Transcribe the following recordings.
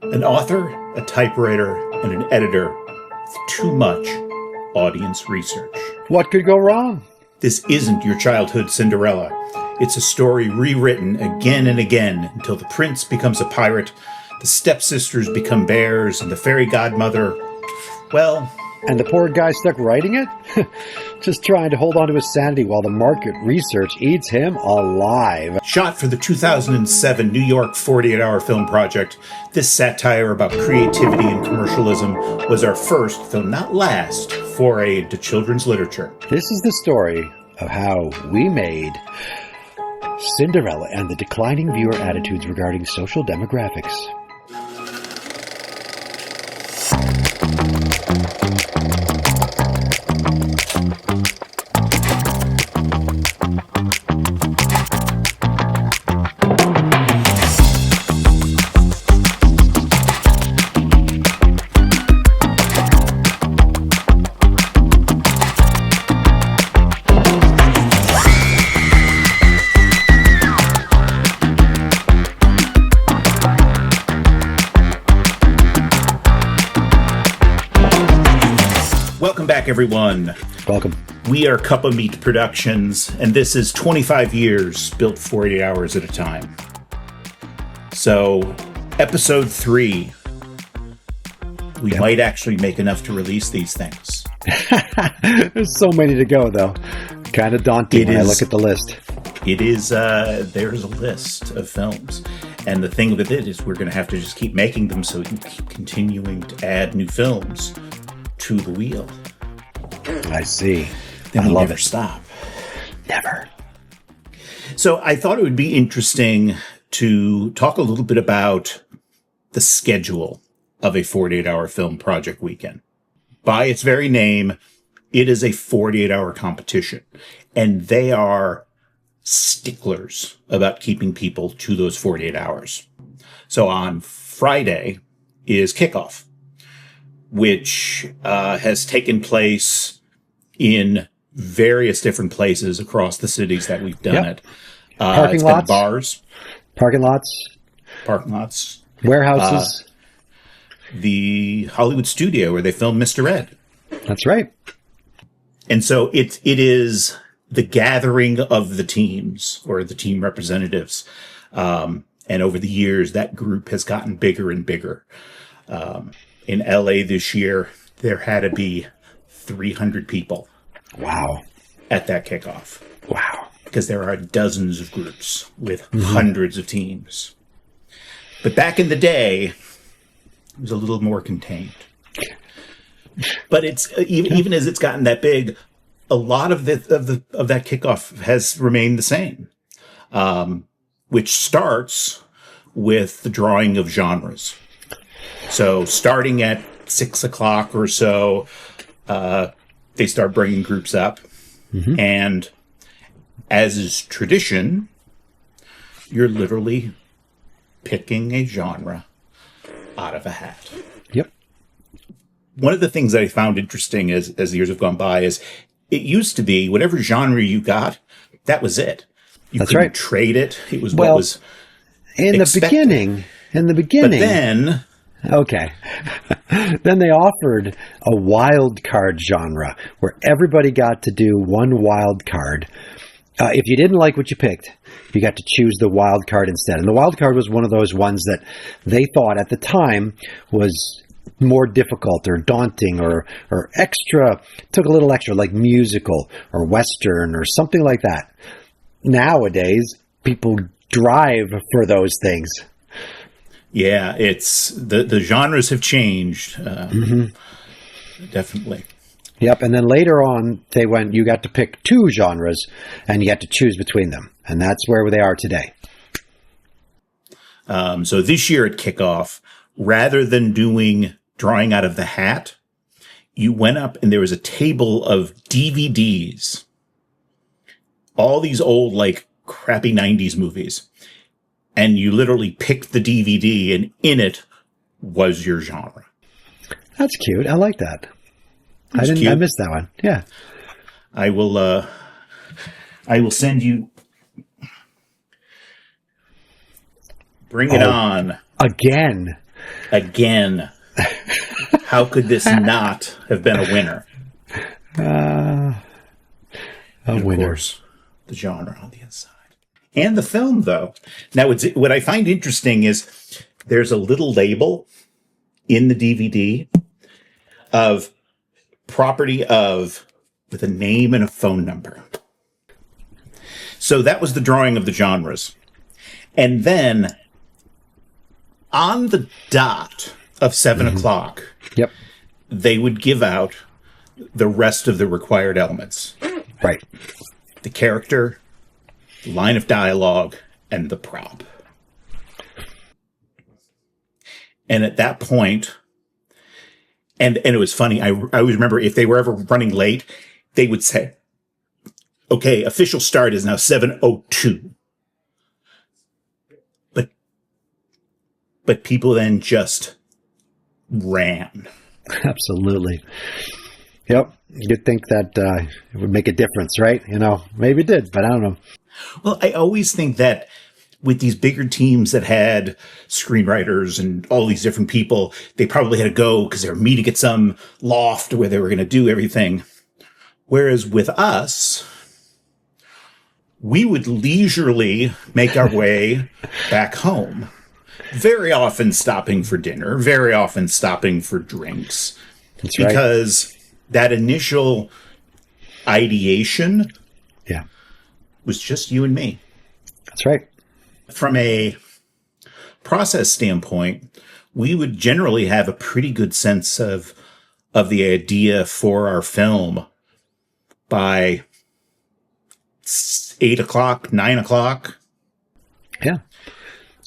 An author, a typewriter, and an editor with too much audience research. What could go wrong? This isn't your childhood Cinderella. It's a story rewritten again and again until the prince becomes a pirate, the stepsisters become bears, and the fairy godmother, well... And the poor guy stuck writing it? Just trying to hold on to his sanity while the market research eats him alive. Shot for the 2007 New York 48-hour film project, this satire about creativity and commercialism was our first, though not last, foray into children's literature. This is the story of how we made Cinderella and the declining viewer attitudes regarding social demographics. Welcome back, everyone. Welcome. We are Cup of Meat Productions, and this is 25 years built 48 hours at a time. So, episode 3. We might actually make enough to release these things. There's so many to go, though. Kind of daunting when I look at the list. It is, there's a list of films. And the thing with it is we're going to have to just keep making them so we can keep continuing to add new films to the wheel. I see. Then we love never it. stop. Never. So I thought it would be interesting to talk a little bit about the schedule of a 48-hour film project weekend. By its very name, it is a 48-hour competition, and they are sticklers about keeping people to those 48 hours. So on Friday is kickoff, which has taken place in various different places across the cities that we've done it. Parking lots. Bars. Parking lots. Warehouses. The Hollywood studio where they filmed Mr. Ed. That's right. And so it is the gathering of the teams or the team representatives. And over the years, that group has gotten bigger and bigger. In LA this year, there had to be 300 people. Wow. At that kickoff. Wow. Because there are dozens of groups with hundreds of teams. But back in the day, it was a little more contained. But it's even as it's gotten that big, a lot of that kickoff has remained the same, which starts with the drawing of genres. So starting at 6 o'clock or so, they start bringing groups up. Mm-hmm. And as is tradition, you're literally picking a genre out of a hat. Yep. One of the things that I found interesting as the years have gone by is it used to be whatever genre you got, that was it. You couldn't trade it. It was what was expected. In the beginning. But then... Okay. Then they offered a wild card genre where everybody got to do one wild card. If you didn't like what you picked, you got to choose the wild card instead. And the wild card was one of those ones that they thought at the time was more difficult or daunting or extra, took a little extra, like musical or Western or something like that. Nowadays, people drive for those things. Yeah, it's the genres have changed. Definitely. Yep. And then later on, they went, you got to pick 2 genres and you got to choose between them. And that's where they are today. So this year at kickoff, rather than doing drawing out of the hat, you went up and there was a table of DVDs. All these old, like, crappy 90s movies. And you literally picked the DVD, and in it was your genre. That's cute. I like that. I missed that one. Yeah. I will send you. Bring it on. Again. Again, how could this not have been a winner? A and winner. Of course, the genre on the inside. And the film, though. Now, what I find interesting is there's a little label in the DVD of property of with a name and a phone number. So that was the drawing of the genres. And then on the dot of 7 o'clock, Yep. they would give out the rest of the required elements. Right. The character, the line of dialogue, and the prop. And at that point, and it was funny, I always remember if they were ever running late, they would say, okay, official start is now 7:02. But people then just ran. Absolutely. Yep. You'd think that it would make a difference, right? You know, maybe it did, but I don't know. Well, I always think that with these bigger teams that had screenwriters and all these different people, they probably had to go because they were meeting at some loft where they were going to do everything. Whereas with us, we would leisurely make our way back home. Very often stopping for dinner, very often stopping for drinks. That's right. Because that initial ideation was just you and me. That's right. From a process standpoint, we would generally have a pretty good sense of the idea for our film by 8 o'clock, 9 o'clock. Yeah.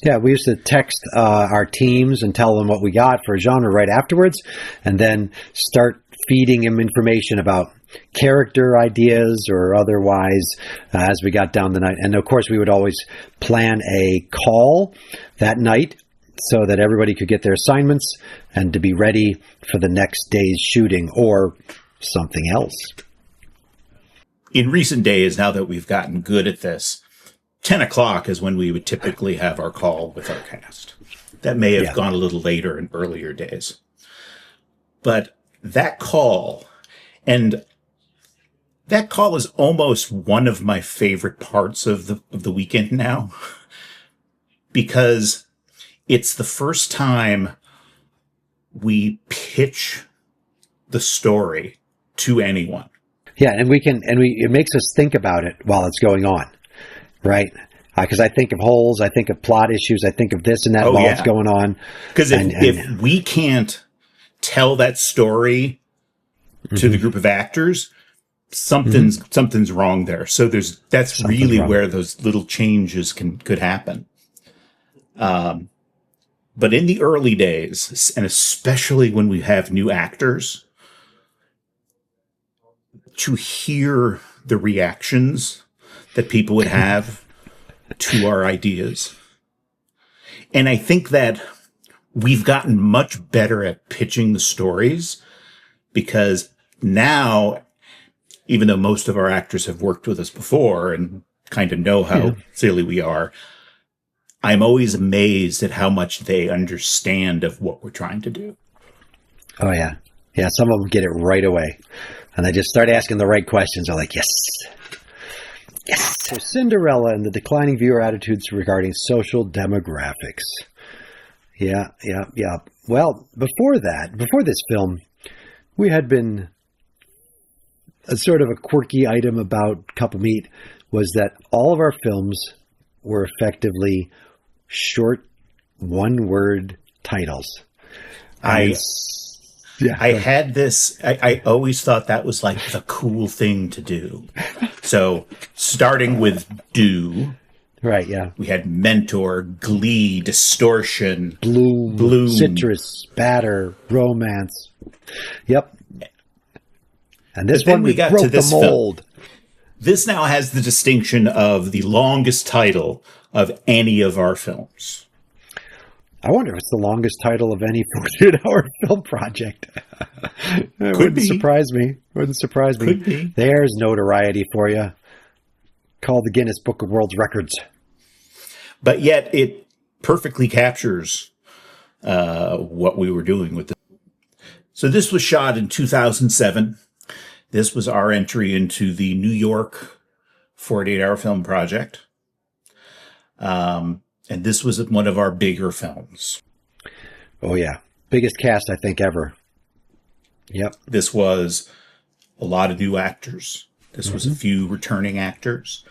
Yeah, we used to text our teams and tell them what we got for a genre right afterwards, and then start feeding them information about character ideas or otherwise as we got down the night. And of course, we would always plan a call that night so that everybody could get their assignments and to be ready for the next day's shooting or something else. In recent days, now that we've gotten good at this, 10 o'clock is when we would typically have our call with our cast. That may have gone a little later in earlier days. But that call, and that call is almost one of my favorite parts of the weekend now, because it's the first time we pitch the story to anyone. Yeah, and it makes us think about it while it's going on. Right, because I think of holes, I think of plot issues, I think of this and that while it's going on. Because if we can't tell that story to the group of actors, something's wrong there. So that's really where those little changes could happen. But in the early days, and especially when we have new actors, to hear the reactions that people would have to our ideas. And I think that we've gotten much better at pitching the stories, because now, even though most of our actors have worked with us before and kind of know how silly we are, I'm always amazed at how much they understand of what we're trying to do. Oh, yeah. Yeah, some of them get it right away. And they just start asking the right questions. They're like, yes. Yes. So Cinderella and the declining viewer attitudes regarding social demographics. Yeah. Well, before this film, we had been a sort of a quirky item about Cup of Meat was that all of our films were effectively short one-word titles. I had this, I always thought that was like the cool thing to do. So starting with Do. Right, yeah. We had Mentor, Glee, Distortion, Bloom, Citrus, Batter, Romance. Yep. And this one we broke the mold. This now has the distinction of the longest title of any of our films. I wonder if it's the longest title of any 48-hour film project. Wouldn't surprise me. Could be. There's notoriety for you. Call the Guinness Book of World Records. But yet it perfectly captures what we were doing with it. So this was shot in 2007. This was our entry into the New York 48-hour film project. And this was one of our bigger films. Oh, yeah. Biggest cast, I think, ever. Yep. This was a lot of new actors. This was a few returning actors.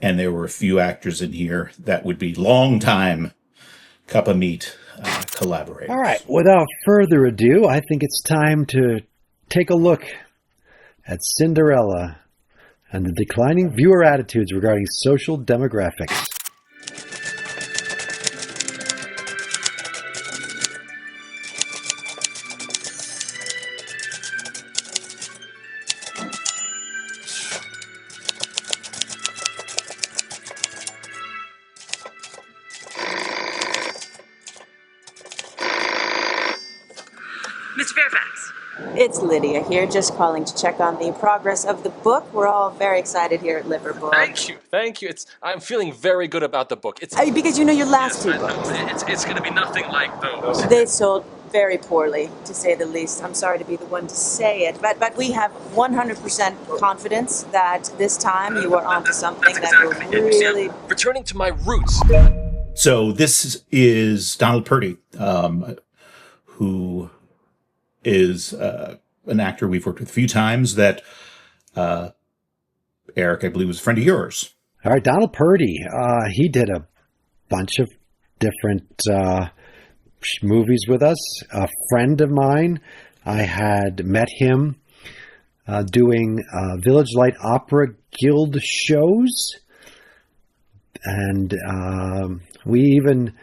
And there were a few actors in here that would be long-time cup of meat collaborators. All right. Without further ado, I think it's time to take a look at Cinderella and the declining viewer attitudes regarding social demographics. Mr. Fairfax. It's Lydia here, just calling to check on the progress of the book. We're all very excited here at Liverpool. Thank you. I'm feeling very good about the book. Because you know your last two books. It's going to be nothing like those. They sold very poorly, to say the least. I'm sorry to be the one to say it, but we have 100% confidence that this time you are onto something that will really... Returning to my roots. So this is Donald Purdy, who is an actor we've worked with a few times that Eric, I believe, was a friend of yours. All right, Donald Purdy. He did a bunch of different movies with us. A friend of mine, I had met him doing Village Light Opera Guild shows. And we even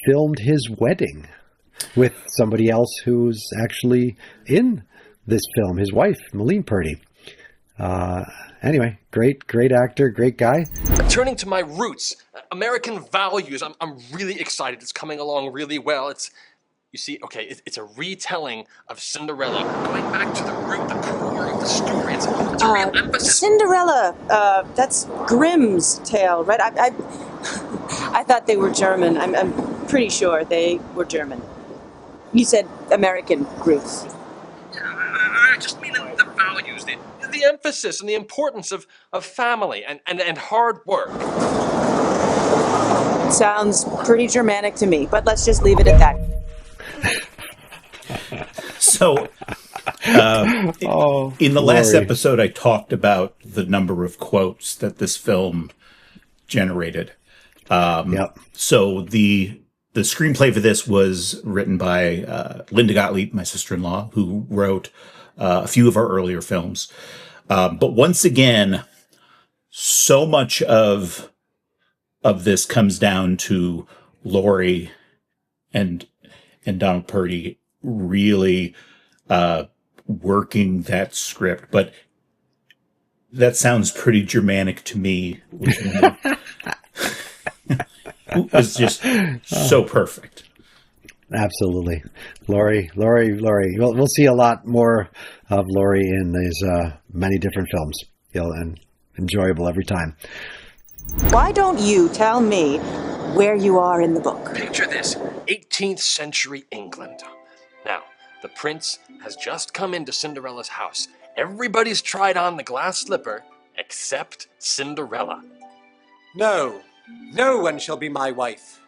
filmed his wedding with somebody else who's actually in this film, his wife, Malene Purdy. Anyway, great actor, great guy. Returning to my roots, American values. I'm really excited. It's coming along really well. It's a retelling of Cinderella, going back to the root, the core of the story. It's a real emphasis. Cinderella, that's Grimm's tale, right? I thought they were German. I'm pretty sure they were German. You said American roots. Yeah, I just mean the values, the emphasis and the importance of family and hard work. Sounds pretty Germanic to me, but let's just leave it at that. So, in the last episode, I talked about the number of quotes that this film generated. Yep. So the screenplay for this was written by Linda Gottlieb, my sister-in-law, who wrote a few of our earlier films. But once again, so much of this comes down to Laurie and Donald Purdy really working that script. But that sounds pretty Germanic to me. It was just so perfect. Absolutely. Laurie. We'll see a lot more of Laurie in these many different films. And enjoyable every time. Why don't you tell me where you are in the book? Picture this, 18th century England. Now, the prince has just come into Cinderella's house. Everybody's tried on the glass slipper except Cinderella. No one shall be my wife,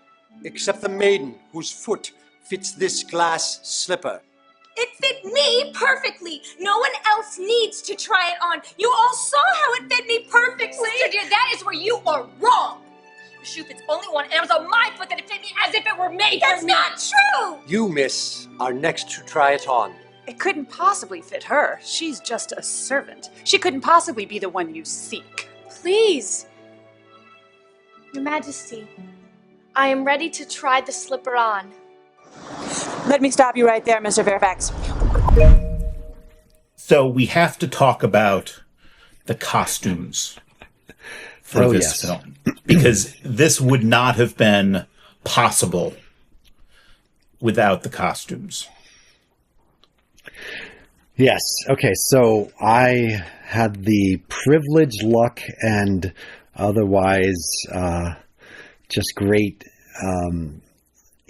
except the maiden whose foot fits this glass slipper. It fit me perfectly. No one else needs to try it on. You all saw how it fit me perfectly. Sister dear, that is where you are wrong. The shoe fits only one, and it was on my foot that it fit me as if it were made That's for me. not true. You, miss, are next to try it on. It couldn't possibly fit her. She's just a servant. She couldn't possibly be the one you seek. Please. Your Majesty, I am ready to try the slipper on. Let me stop you right there, Mr. Fairfax. So we have to talk about the costumes for this film, because this would not have been possible without the costumes. Yes. Okay. So I had the privilege, luck, and otherwise just great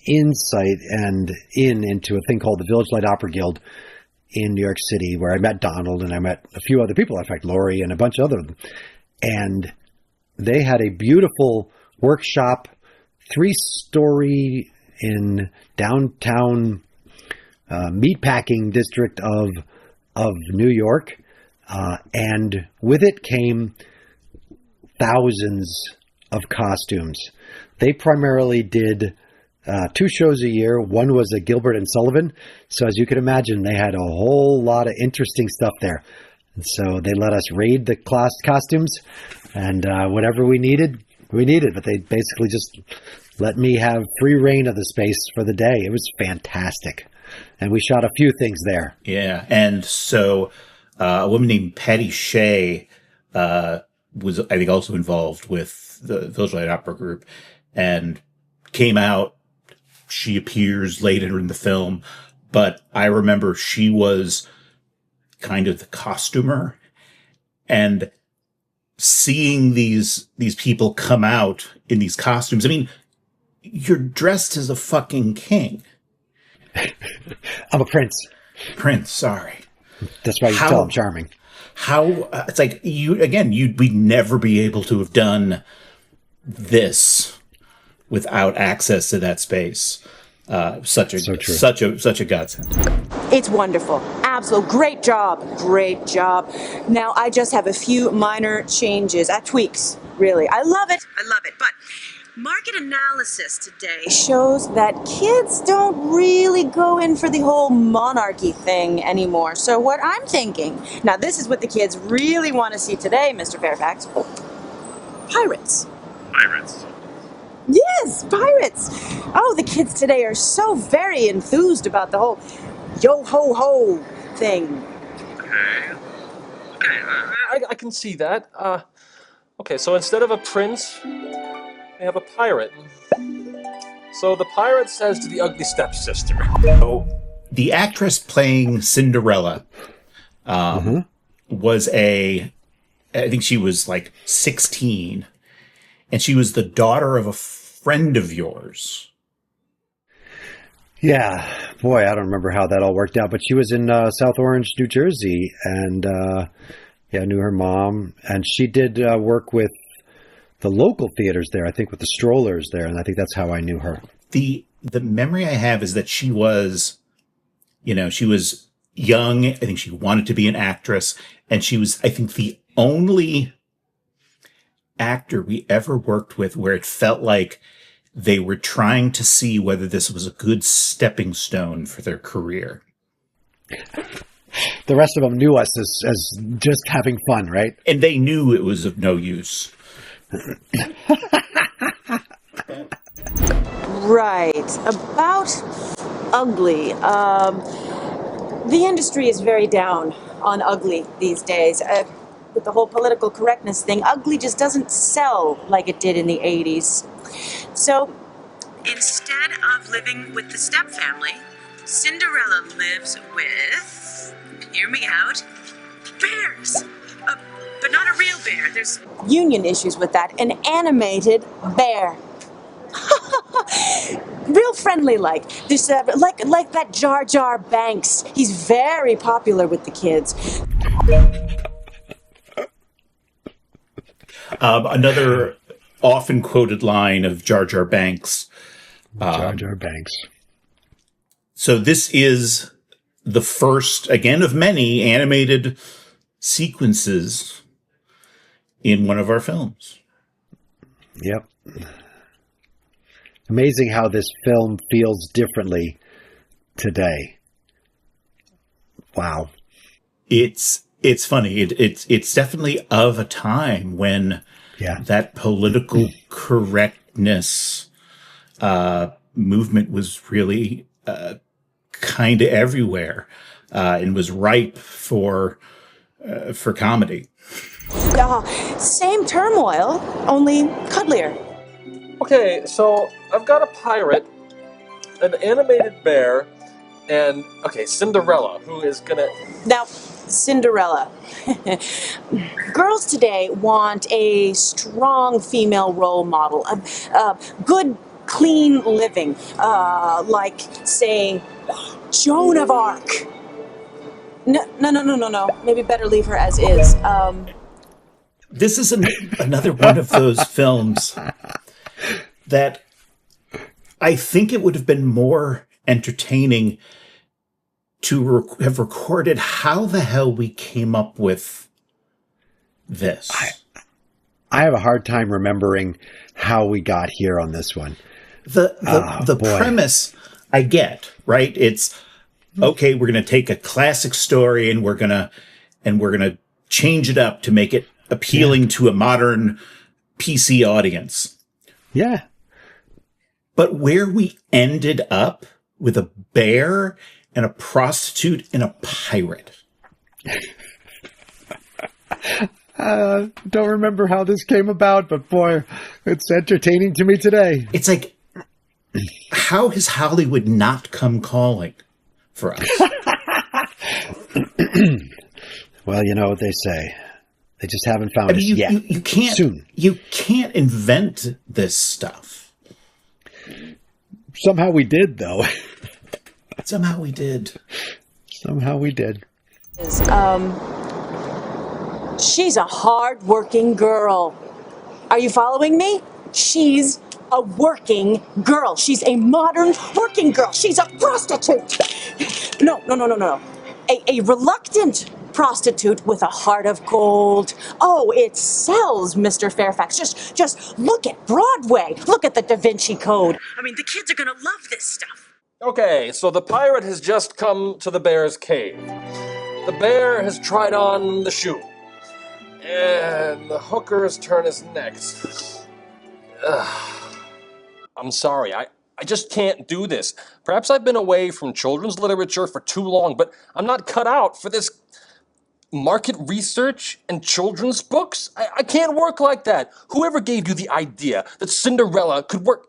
insight and into a thing called the Village Light Opera Guild in New York City, where I met Donald and I met a few other people, in fact, Lori and a bunch of other of them. And they had a beautiful workshop, 3-story in downtown meatpacking district of New York. And with it came thousands of costumes. They primarily did 2 shows a year. One was a Gilbert and Sullivan. So as you can imagine, they had a whole lot of interesting stuff there. And so they let us raid the costumes, and whatever we needed. But they basically just let me have free reign of the space for the day. It was fantastic. And we shot a few things there. Yeah. And so a woman named Patty Shea was, I think, also involved with the Village Light Opera Group and came out. She appears later in the film, but I remember she was kind of the costumer, and seeing these people come out in these costumes. I mean, you're dressed as a fucking king. I'm a prince. Prince, sorry. That's why you tell I'm charming. It's like we'd never be able to have done this without access to that space. Such a godsend. It's wonderful. Absolute. Great job. Great job. Now, I just have a few minor changes, tweaks, really. I love it. But market analysis today shows that kids don't really go in for the whole monarchy thing anymore. So what I'm thinking, now this is what the kids really want to see today, Mr. Fairfax. Pirates. Pirates. Yes, pirates. Oh, the kids today are so very enthused about the whole yo-ho-ho thing. Okay, I can see that. Okay, so instead of a prince, we have a pirate. So the pirate says to the ugly stepsister. So the actress playing Cinderella was I think she was like 16, and she was the daughter of a friend of yours. Yeah, boy, I don't remember how that all worked out, but she was in South Orange, New Jersey, and I knew her mom, and she did work with the local theaters there, I think with the Strollers there, and I think that's how I knew her. The memory I have is that she was young. I think she wanted to be an actress, and she was, I think, the only actor we ever worked with where it felt like they were trying to see whether this was a good stepping stone for their career. The rest of them knew us as just having fun, right? And they knew it was of no use. Right. About ugly. The industry is very down on ugly these days. With the whole political correctness thing, ugly just doesn't sell like it did in the 80s. So, instead of living with the step family, Cinderella lives with, hear me out, bears. But not a real bear. There's union issues with that. An animated bear. Real friendly like. This, like that Jar Jar Banks. He's very popular with the kids. Another often quoted line of Jar Jar Banks. Jar Jar Banks. So this is the first, again, of many animated sequences in one of our films. Yep. Amazing how this film feels differently today. Wow. It's funny. It's definitely of a time when that political correctness movement was really kind of everywhere and was ripe for comedy. Same turmoil, only cuddlier. Okay, so I've got a pirate, an animated bear, and, Cinderella, who is gonna... Now, Cinderella. Girls today want a strong female role model, a good clean living, like, say, Joan of Arc. No. Maybe better leave her as is. This is another one of those films that I think it would have been more entertaining to have recorded how the hell we came up with this. I have a hard time remembering how we got here on this one. The premise I get, right? It's okay, we're going to take a classic story and we're going to change it up to make it appealing to a modern PC audience. Yeah. But where we ended up with a bear and a prostitute and a pirate. Don't remember how this came about, but boy, it's entertaining to me today. It's like, how has Hollywood not come calling for us? Well, you know what they say. They just haven't found us yet. You can't. Soon. You can't invent this stuff. Somehow we did, though. Somehow we did. Somehow we did. She's a hard-working girl. Are you following me? She's a working girl. She's a modern working girl. She's a prostitute. No. A reluctant prostitute with a heart of gold. Oh, it sells, Mr. Fairfax. Just look at Broadway. Look at the Da Vinci Code. I mean, the kids are gonna love this stuff. Okay, so the pirate has just come to the bear's cave. The bear has tried on the shoe. And the hooker's turn is next. I'm sorry, I just can't do this. Perhaps I've been away from children's literature for too long, but I'm not cut out for this market research and children's books. I can't work like that. Whoever gave you the idea that Cinderella could work...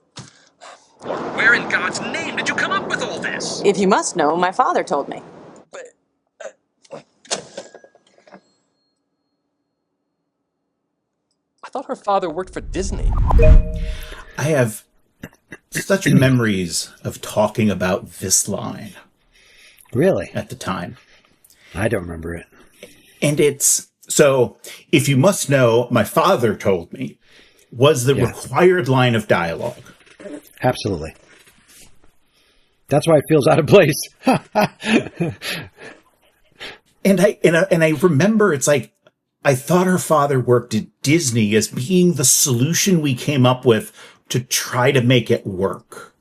Where in God's name did you come up with all this? If you must know, my father told me. I thought her father worked for Disney. I have such memories of talking about this line. Really? At the time. I don't remember it. And it's, so, if you must know, my father told me, was the required line of dialogue. Absolutely. That's why it feels out of place. And I remember it's like, I thought her father worked at Disney as being the solution we came up with to try to make it work.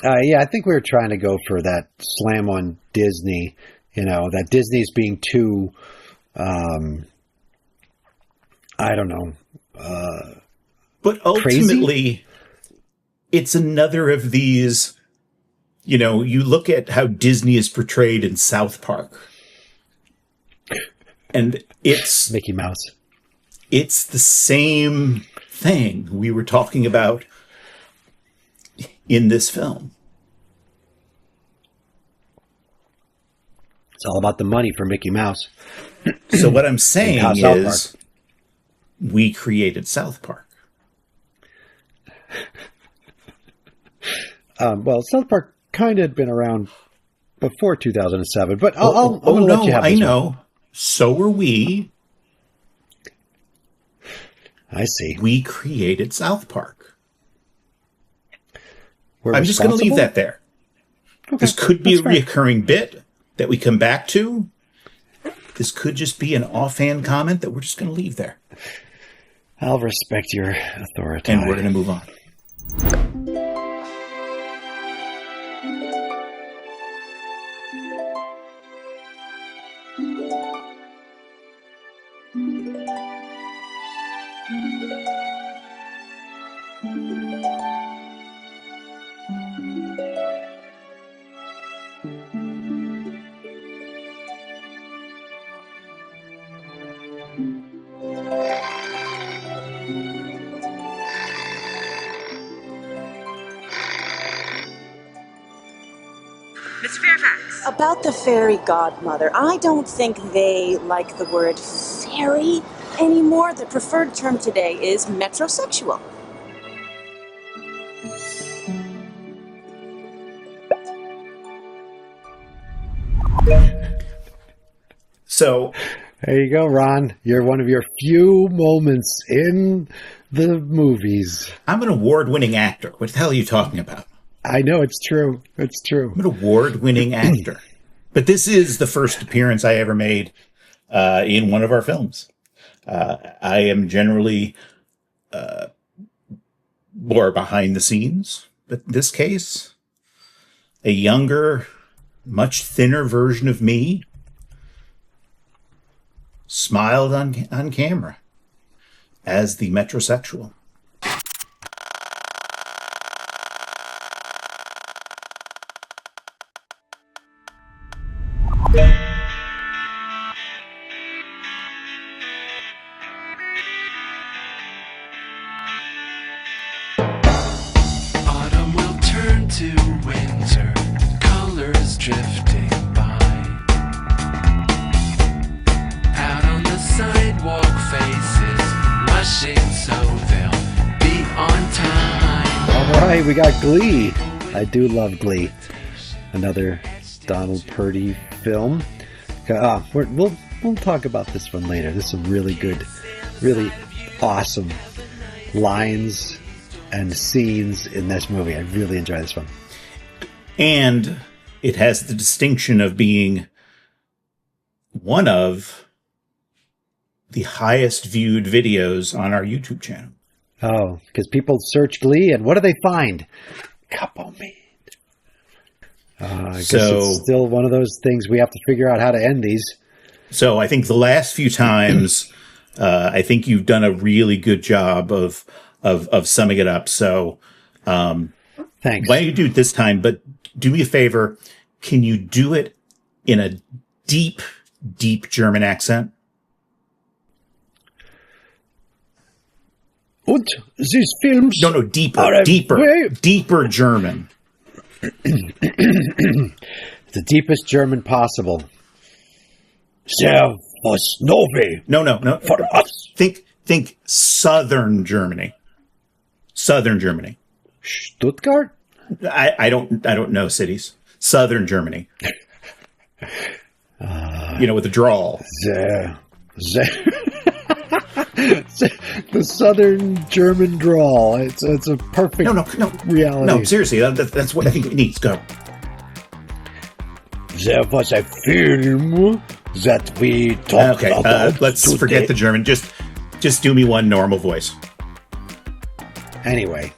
Yeah, I think we were trying to go for that slam on Disney, that Disney's being too, I don't know. But ultimately, it's another of these, you look at how Disney is portrayed in South Park. And it's Mickey Mouse. It's the same thing we were talking about in this film. It's all about the money for Mickey Mouse. So what I'm saying is we created South Park. Well, South Park kind of had been around before 2007, but I'll let you have this I know. one. So were we. I see. We created South Park. I'm just going to leave that there. Okay, this could be a reoccurring bit that we come back to. This could just be an offhand comment that we're just going to leave there. I'll respect your authority. And we're going to move on. Miss Fairfax. About the fairy godmother, I don't think they like the word fairy anymore. The preferred term today is metrosexual. So there you go, Ron. You're one of your few moments in the movies. I'm an award-winning actor. What the hell are you talking about? I know, it's true. It's true. I'm an award-winning actor. But this is the first appearance I ever made in one of our films. I am generally more behind the scenes. But in this case, a younger, much thinner version of me smiled on camera as the metrosexual. Autumn will turn to winter, colors drifting by. Out on the sidewalk, faces rushing so they'll be on time. All right, we got Glee. I do love Glee. Another Donald Purdy film. We'll talk about this one later. This is some really good, really awesome lines and scenes in this movie. I really enjoy this one. And it has the distinction of being one of the highest viewed videos on our YouTube channel. Oh, because people search Glee, and what do they find? Couple meat. I guess it's still one of those things we have to figure out how to end these. So I think the last few times, I think you've done a really good job of summing it up. So thanks. Why don't you do it this time? But do me a favor. Can you do it in a deep, deep German accent? Und these films... No, deeper German. The deepest German possible. Servus Novi. No. For us. Think Southern Germany. Southern Germany. Stuttgart? I don't know cities. Southern Germany. With the drawl. The Southern German drawl. It's a perfect reality. No, seriously, that's what I think it needs. Go. There was a film that we talked about. Let's today. Forget the German. Just do me one normal voice. Anyway,